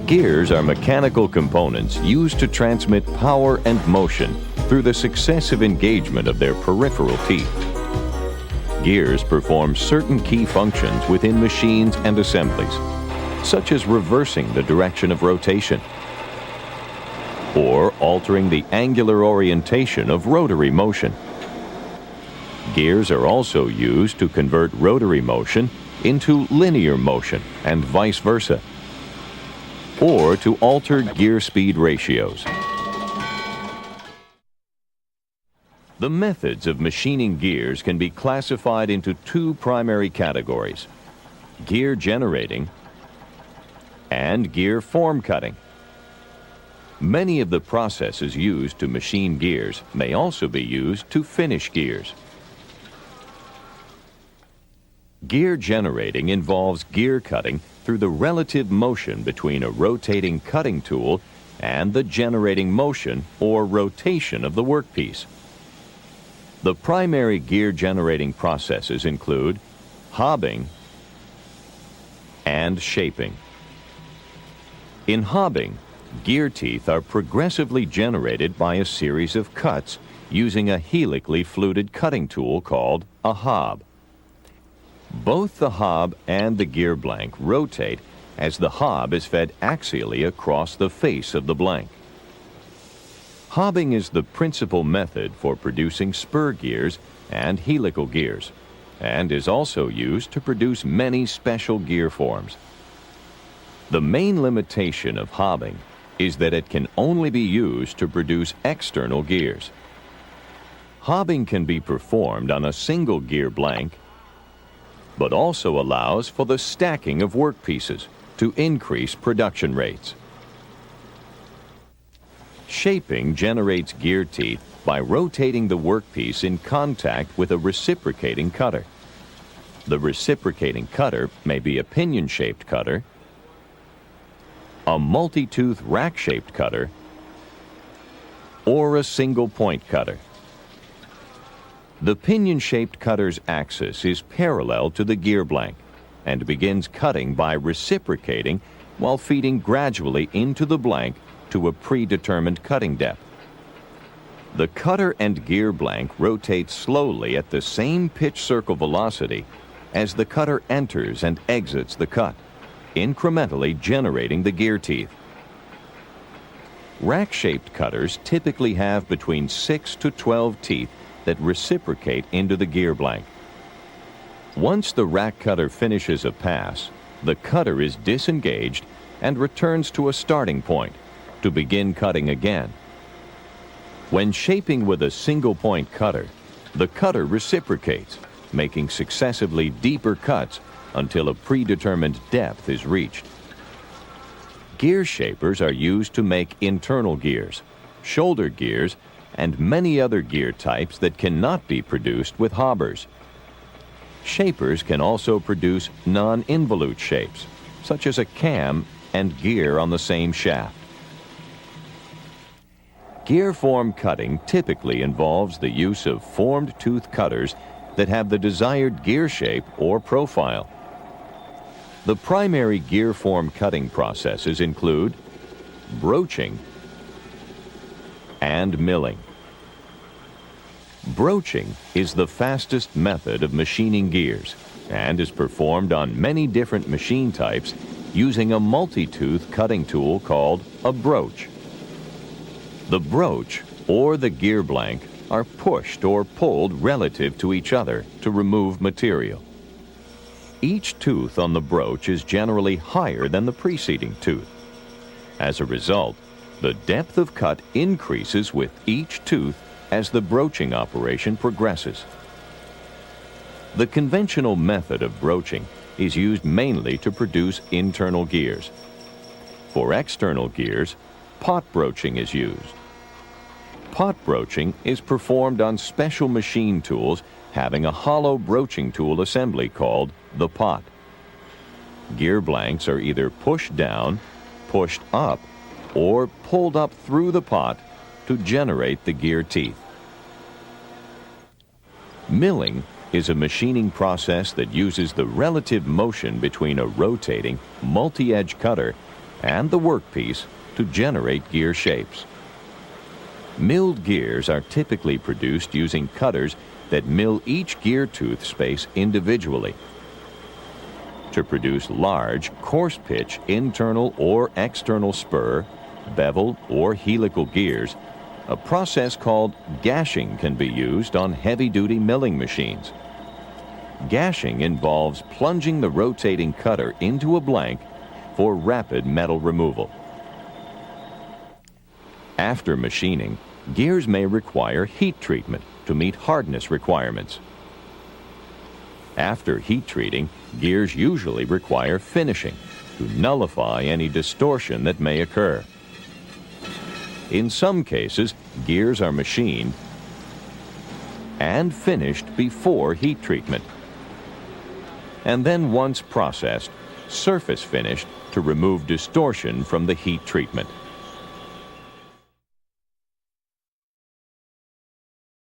Gears are mechanical components used to transmit power and motion through the successive engagement of their peripheral teeth. Gears perform certain key functions within machines and assemblies, such as reversing the direction of rotation or altering the angular orientation of rotary motion. Gears are also used to convert rotary motion into linear motion and vice versa, or to alter gear speed ratios. The methods of machining gears can be classified into two primary categories: gear generating and gear form cutting. Many of the processes used to machine gears may also be used to finish gears. Gear generating involves gear cutting through the relative motion between a rotating cutting tool and the generating motion or rotation of the workpiece. The primary gear generating processes include hobbing and shaping. In hobbing, gear teeth are progressively generated by a series of cuts using a helically fluted cutting tool called a hob. Both the hob and the gear blank rotate as the hob is fed axially across the face of the blank. Hobbing is the principal method for producing spur gears and helical gears, and is also used to produce many special gear forms. The main limitation of hobbing is that it can only be used to produce external gears. Hobbing can be performed on a single gear blank, but also allows for the stacking of workpieces to increase production rates. Shaping generates gear teeth by rotating the workpiece in contact with a reciprocating cutter. The reciprocating cutter may be a pinion-shaped cutter, a multi-tooth rack-shaped cutter, or a single-point cutter. The pinion-shaped cutter's axis is parallel to the gear blank and begins cutting by reciprocating while feeding gradually into the blank to a predetermined cutting depth. The cutter and gear blank rotate slowly at the same pitch circle velocity as the cutter enters and exits the cut, incrementally generating the gear teeth. Rack-shaped cutters typically have between 6 to 12 teeth that reciprocate into the gear blank. Once the rack cutter finishes a pass, the cutter is disengaged and returns to a starting point to begin cutting again. When shaping with a single-point cutter, the cutter reciprocates, making successively deeper cuts until a predetermined depth is reached. Gear shapers are used to make internal gears, shoulder gears, and many other gear types that cannot be produced with hobbers. Shapers can also produce non-involute shapes, such as a cam and gear on the same shaft. Gear form cutting typically involves the use of formed tooth cutters that have the desired gear shape or profile. The primary gear form cutting processes include broaching and milling. Broaching is the fastest method of machining gears and is performed on many different machine types using a multi-tooth cutting tool called a broach. The broach or the gear blank are pushed or pulled relative to each other to remove material. Each tooth on the broach is generally higher than the preceding tooth. As a result, the depth of cut increases with each tooth as the broaching operation progresses. The conventional method of broaching is used mainly to produce internal gears. For external gears, pot broaching is used. Pot broaching is performed on special machine tools having a hollow broaching tool assembly called the pot. Gear blanks are either pushed down, pushed up, or pulled up through the pot to generate the gear teeth. Milling is a machining process that uses the relative motion between a rotating, multi-edge cutter and the workpiece to generate gear shapes. Milled gears are typically produced using cutters that mill each gear tooth space individually. To produce large, coarse-pitch internal or external spur, bevel, or helical gears, a process called gashing can be used on heavy-duty milling machines. Gashing involves plunging the rotating cutter into a blank for rapid metal removal. After machining, gears may require heat treatment to meet hardness requirements. After heat treating, gears usually require finishing to nullify any distortion that may occur. In some cases, gears are machined and finished before heat treatment, and then once processed, surface finished to remove distortion from the heat treatment.